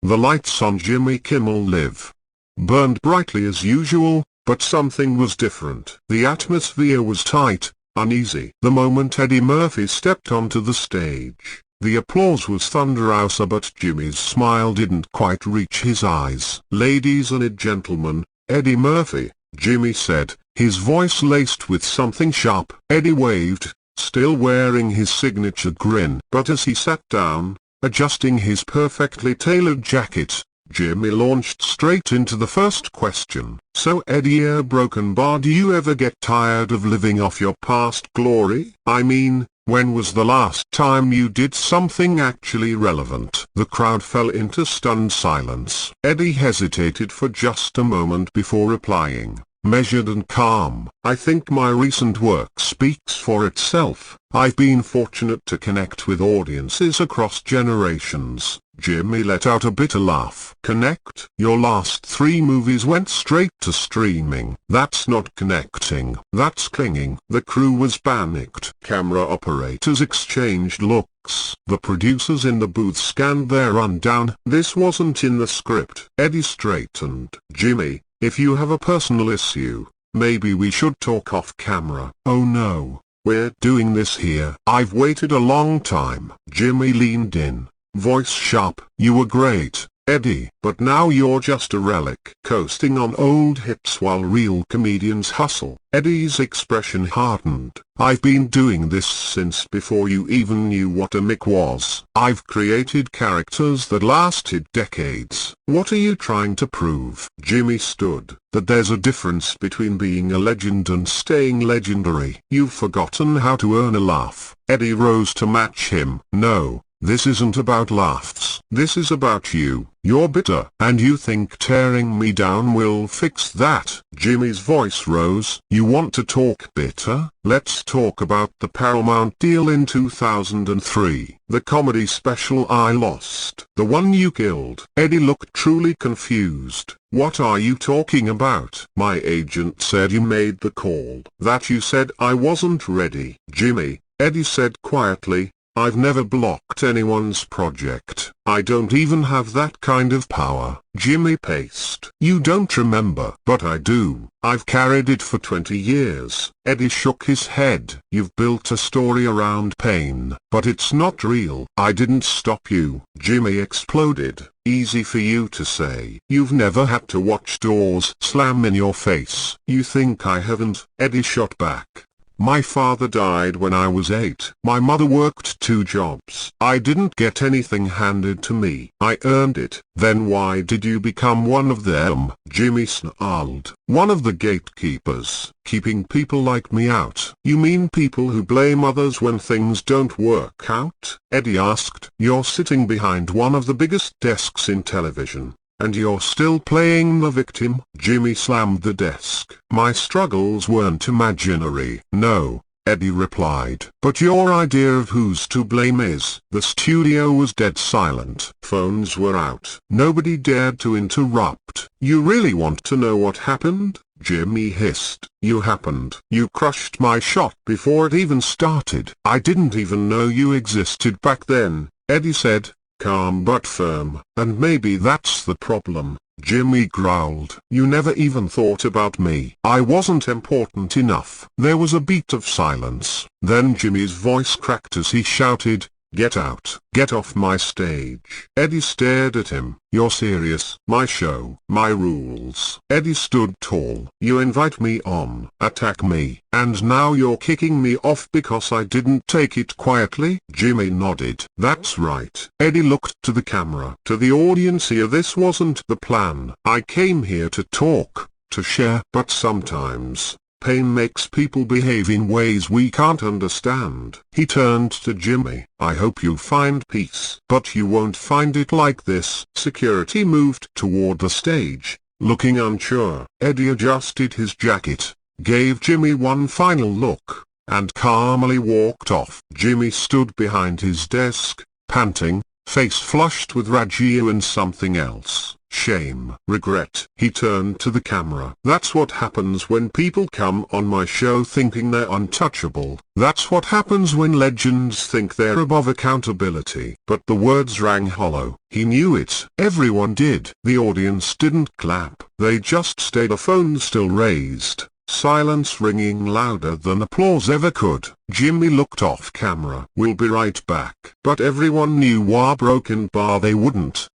The lights on Jimmy Kimmel Live burned brightly as usual, but something was different. The atmosphere was tight, uneasy. The moment Eddie Murphy stepped onto the stage, the applause was thunderous, but Jimmy's smile didn't quite reach his eyes. "Ladies and gentlemen, Eddie Murphy," Jimmy said, his voice laced with something sharp. Eddie waved, still wearing his signature grin. But as he sat down, adjusting his perfectly tailored jacket, Jimmy launched straight into the first question. "So Eddie, broken bar, do you ever get tired of living off your past glory? I mean, when was the last time you did something actually relevant?" The crowd fell into stunned silence. Eddie hesitated for just a moment before replying, measured and calm. "I think my recent work speaks for itself. I've been fortunate to connect with audiences across generations." Jimmy let out a bitter laugh. "Connect? Your last 3 movies went straight to streaming. That's not connecting, that's clinging." The crew was panicked. Camera operators exchanged looks. The producers in the booth scanned their rundown. This wasn't in the script. Eddie straightened. "Jimmy, if you have a personal issue, maybe we should talk off camera." "Oh no, we're doing this here." "I've waited a long time." Jimmy leaned in, voice sharp. "You were great, Eddie, but now you're just a relic, coasting on old hits while real comedians hustle." Eddie's expression hardened. "I've been doing this since before you even knew what a mic was. I've created characters that lasted decades. What are you trying to prove?" Jimmy stood. "That there's a difference between being a legend and staying legendary." "You've forgotten how to earn a laugh." Eddie rose to match him. "No. This isn't about laughs. This is about you. You're bitter, and you think tearing me down will fix that." Jimmy's voice rose. "You want to talk bitter? Let's talk about the Paramount deal in 2003. The comedy special I lost. The one you killed." Eddie looked truly confused. "What are you talking about?" "My agent said you made the call. That you said I wasn't ready." "Jimmy," Eddie said quietly, "I've never blocked anyone's project. I don't even have that kind of power." Jimmy paced. "You don't remember." "But I do. I've carried it for 20 years. Eddie shook his head. "You've built a story around pain, but it's not real." "I didn't stop you," Jimmy exploded. "Easy for you to say. You've never had to watch doors slam in your face." "You think I haven't?" Eddie shot back. "My father died when I was 8. My mother worked 2 jobs. I didn't get anything handed to me. I earned it." "Then why did you become one of them?" Jimmy snarled. "One of the gatekeepers, keeping people like me out." "You mean people who blame others when things don't work out?" Eddie asked. "You're sitting behind one of the biggest desks in television, and you're still playing the victim." Jimmy slammed the desk. "My struggles weren't imaginary." "No," Eddie replied. "But your idea of who's to blame is." The studio was dead silent. Phones were out. Nobody dared to interrupt. "You really want to know what happened?" Jimmy hissed. "You happened. You crushed my shot before it even started." "I didn't even know you existed back then," Eddie said, calm but firm. "And maybe that's the problem," Jimmy growled. "You never even thought about me. I wasn't important enough." There was a beat of silence. Then Jimmy's voice cracked as he shouted, "Get out. Get off my stage." Eddie stared at him. "You're serious?" "My show. My rules." Eddie stood tall. "You invite me on, attack me, and now you're kicking me off because I didn't take it quietly?" Jimmy nodded. "That's right." Eddie looked to the camera. "To the audience here, this wasn't the plan. I came here to talk, to share. But sometimes pain makes people behave in ways we can't understand." He turned to Jimmy. "I hope you find peace, but you won't find it like this." Security moved toward the stage, looking unsure. Eddie adjusted his jacket, gave Jimmy one final look, and calmly walked off. Jimmy stood behind his desk, panting, face flushed with rage and something else. shame, regret. He turned to the camera. That's what happens when people come on my show thinking they're untouchable. That's what happens when legends think they're above accountability. But the words rang hollow. He knew it. Everyone did. The audience didn't clap. They just stayed, a phone still raised. Silence ringing louder than applause ever could. Jimmy looked off camera. We'll be right back. But everyone knew, wah broken bar, they wouldn't.